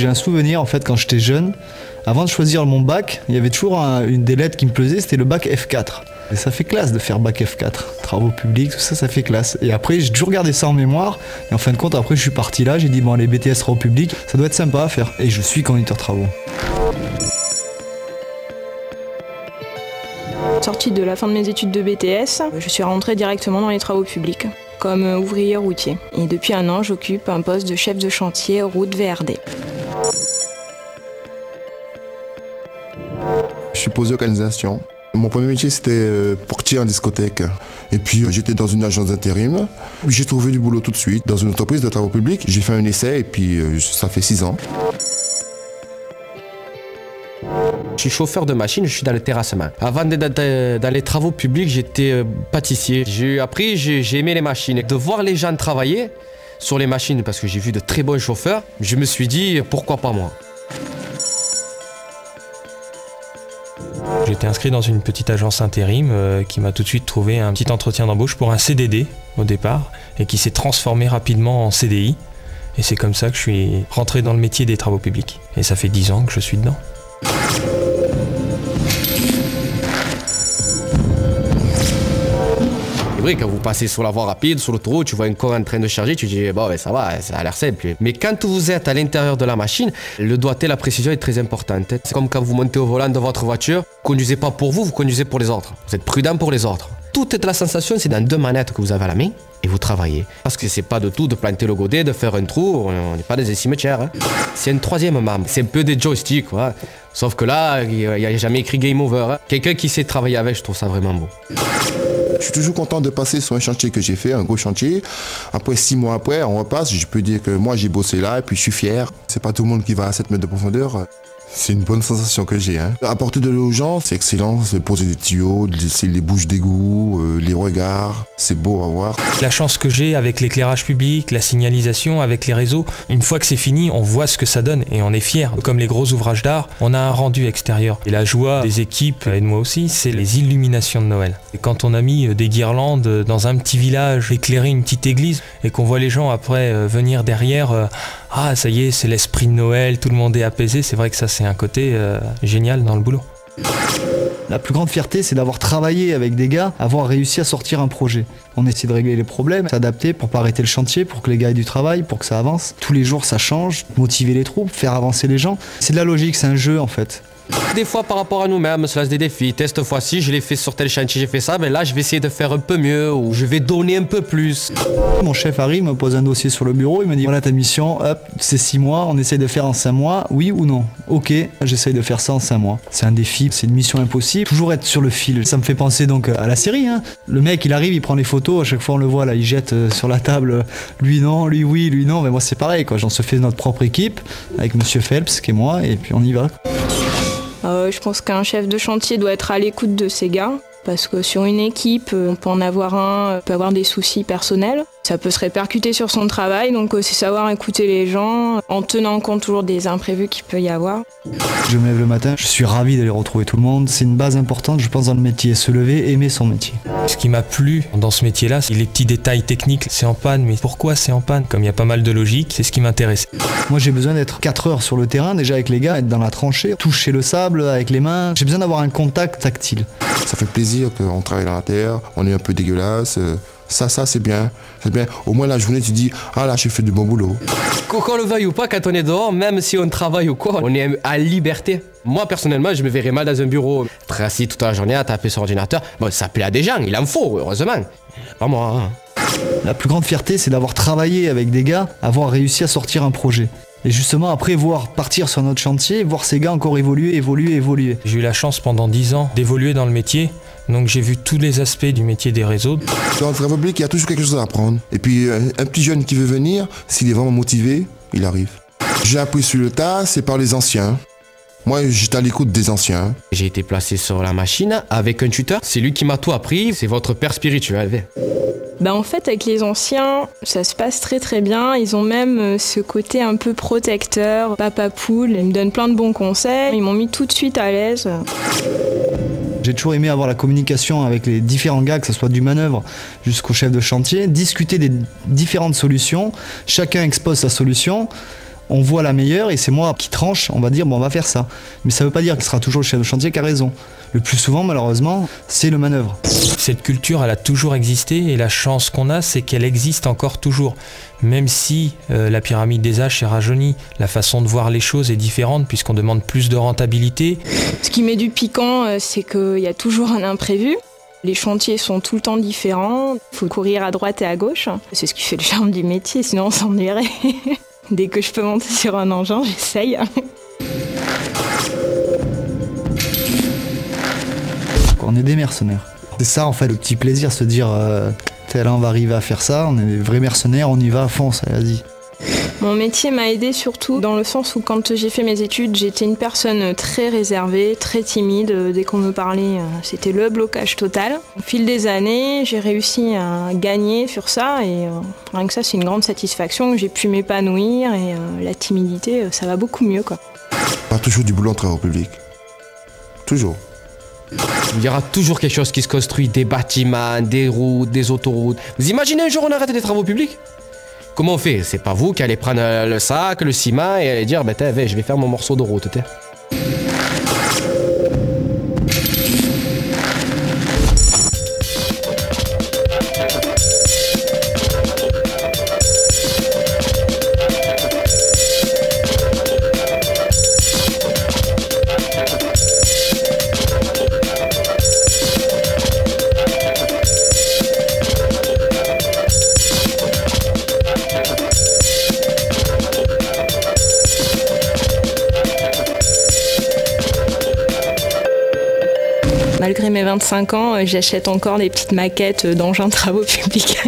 J'ai un souvenir en fait quand j'étais jeune, avant de choisir mon bac, il y avait toujours une des lettres qui me plaisait, c'était le bac F4. Et ça fait classe de faire bac F4, travaux publics, tout ça, ça fait classe. Et après, j'ai toujours gardé ça en mémoire. Et en fin de compte, après, je suis parti là, j'ai dit, bon, les BTS travaux publics, ça doit être sympa à faire. Et je suis conducteur travaux. Sortie de la fin de mes études de BTS, je suis rentrée directement dans les travaux publics, comme ouvrier routier. Et depuis un an, j'occupe un poste de chef de chantier route VRD. Je suis posé organisation. Mon premier métier, c'était portier en discothèque. Et puis, j'étais dans une agence d'intérim. J'ai trouvé du boulot tout de suite dans une entreprise de travaux publics. J'ai fait un essai et puis ça fait 6 ans. Je suis chauffeur de machine, je suis dans le terrassement. Avant d'être dans les travaux publics, j'étais pâtissier. J'ai aimé les machines. De voir les gens travailler sur les machines, parce que j'ai vu de très bons chauffeurs, je me suis dit, pourquoi pas moi? J'étais inscrit dans une petite agence intérim qui m'a tout de suite trouvé un petit entretien d'embauche pour un CDD au départ et qui s'est transformé rapidement en CDI. Et c'est comme ça que je suis rentré dans le métier des travaux publics. Et ça fait 10 ans que je suis dedans. C'est vrai, quand vous passez sur la voie rapide, sur l'autoroute, tu vois un corps en train de charger, tu dis, bon, ben, ça va, ça a l'air simple. Mais quand vous êtes à l'intérieur de la machine, le doigté, la précision est très importante. C'est comme quand vous montez au volant de votre voiture, vous conduisez pas pour vous, vous conduisez pour les autres. Vous êtes prudent pour les autres. Toute la sensation, c'est dans 2 manettes que vous avez à la main et vous travaillez. Parce que c'est pas de tout de planter le godet, de faire un trou, on n'est pas dans un cimetière. Hein. C'est un 3e membre, c'est un peu des joysticks, quoi. Sauf que là, il n'y a jamais écrit game over. Hein. Quelqu'un qui sait travailler avec, je trouve ça vraiment beau. Je suis toujours content de passer sur un chantier que j'ai fait, un gros chantier. Après 6 mois après, on repasse, je peux dire que moi j'ai bossé là et puis je suis fier. C'est pas tout le monde qui va à 7 mètres de profondeur. C'est une bonne sensation que j'ai. Hein. Apporter de l'eau aux gens, c'est excellent. C'est poser des tuyaux, laisser les bouches d'égout, les regards. C'est beau à voir. La chance que j'ai avec l'éclairage public, la signalisation, avec les réseaux, une fois que c'est fini, on voit ce que ça donne et on est fier. Comme les gros ouvrages d'art, on a un rendu extérieur. Et la joie des équipes, et de moi aussi, c'est les illuminations de Noël. Et quand on a mis des guirlandes dans un petit village, éclairer une petite église, et qu'on voit les gens après venir derrière, ah ça y est, c'est l'esprit de Noël, tout le monde est apaisé, c'est vrai que ça c'est un côté génial dans le boulot. La plus grande fierté, c'est d'avoir travaillé avec des gars, avoir réussi à sortir un projet. On essaie de régler les problèmes, s'adapter pour pas arrêter le chantier, pour que les gars aient du travail, pour que ça avance. Tous les jours ça change, motiver les troupes, faire avancer les gens. C'est de la logique, c'est un jeu en fait. Des fois par rapport à nous-mêmes, on se lance des défis. Cette fois-ci, je l'ai fait sur tel chantier, j'ai fait ça, mais là je vais essayer de faire un peu mieux ou je vais donner un peu plus. Mon chef arrive, me pose un dossier sur le bureau, il me dit voilà ta mission, hop, c'est 6 mois, on essaye de faire en 5 mois, oui ou non? Ok, j'essaye de faire ça en 5 mois. C'est un défi, c'est une mission impossible, toujours être sur le fil. Ça me fait penser donc à la série, hein. Le mec il arrive, il prend les photos, à chaque fois on le voit là, il jette sur la table, lui non, lui oui, lui non, mais moi c'est pareil quoi, j'en se fais notre propre équipe, avec monsieur Phelps qui est moi, et puis on y va. Je pense qu'un chef de chantier doit être à l'écoute de ses gars, parce que sur une équipe, on peut en avoir un, peut avoir des soucis personnels. Ça peut se répercuter sur son travail, donc c'est savoir écouter les gens, en tenant compte toujours des imprévus qu'il peut y avoir. Je me lève le matin, je suis ravi d'aller retrouver tout le monde. C'est une base importante, je pense, dans le métier. Se lever, aimer son métier. Ce qui m'a plu dans ce métier-là, c'est les petits détails techniques. C'est en panne, mais pourquoi c'est en panne? Comme il y a pas mal de logique, c'est ce qui m'intéresse. Moi, j'ai besoin d'être 4 heures sur le terrain, déjà avec les gars, être dans la tranchée, toucher le sable avec les mains. J'ai besoin d'avoir un contact tactile. Ça fait plaisir qu'on travaille dans la terre, on est un peu dégueulasse. Ça c'est bien. C'est bien. Au moins la journée, tu dis, ah là, j'ai fait du bon boulot. Qu'on le veuille ou pas, quand on est dehors, même si on travaille ou quoi, on est à liberté. Moi, personnellement, je me verrais mal dans un bureau, être assis toute la journée à taper sur l'ordinateur. Bon, ça plaît à des gens, il en faut, heureusement. Pas moi. Hein. La plus grande fierté, c'est d'avoir travaillé avec des gars, avoir réussi à sortir un projet. Et justement, après, partir sur notre chantier, voir ces gars encore évoluer. J'ai eu la chance pendant 10 ans d'évoluer dans le métier. Donc j'ai vu tous les aspects du métier des réseaux. Dans le travail public, il y a toujours quelque chose à apprendre. Et puis un petit jeune qui veut venir, s'il est vraiment motivé, il arrive. J'ai appris sur le tas, c'est par les anciens. Moi, j'étais à l'écoute des anciens. J'ai été placé sur la machine avec un tuteur. C'est lui qui m'a tout appris, c'est votre père spirituel. En fait, avec les anciens, ça se passe très très bien. Ils ont même ce côté un peu protecteur, papa poule. Ils me donnent plein de bons conseils. Ils m'ont mis tout de suite à l'aise. J'ai toujours aimé avoir la communication avec les différents gars, que ce soit du manœuvre jusqu'au chef de chantier, discuter des différentes solutions, chacun expose sa solution, On voit la meilleure et c'est moi qui tranche, on va dire bon on va faire ça. Mais ça veut pas dire que ce sera toujours le chef de chantier qui a raison. Le plus souvent malheureusement c'est le manœuvre. Cette culture elle a toujours existé et la chance qu'on a c'est qu'elle existe encore toujours. Même si la pyramide des âges s'est rajeunie, la façon de voir les choses est différente puisqu'on demande plus de rentabilité. Ce qui met du piquant, c'est qu'il y a toujours un imprévu. Les chantiers sont tout le temps différents, il faut courir à droite et à gauche. C'est ce qui fait le charme du métier, sinon on s'ennuierait. Dès que je peux monter sur un engin, j'essaye. On est des mercenaires. C'est ça en fait le petit plaisir, se dire là on va arriver à faire ça, on est des vrais mercenaires, on y va à fond, ça vas-y. Mon métier m'a aidé surtout dans le sens où quand j'ai fait mes études, j'étais une personne très réservée, très timide. Dès qu'on me parlait, c'était le blocage total. Au fil des années, j'ai réussi à gagner sur ça et rien que ça, c'est une grande satisfaction. J'ai pu m'épanouir et la timidité, ça va beaucoup mieux, quoi. Pas toujours du boulot en travaux publics. Toujours. Il y aura toujours quelque chose qui se construit, des bâtiments, des routes, des autoroutes. Vous imaginez un jour on arrête des travaux publics? Comment on fait? C'est pas vous qui allez prendre le sac, le ciment et allez dire, je vais faire mon morceau de route. Malgré mes 25 ans, j'achète encore des petites maquettes d'engins de travaux publics.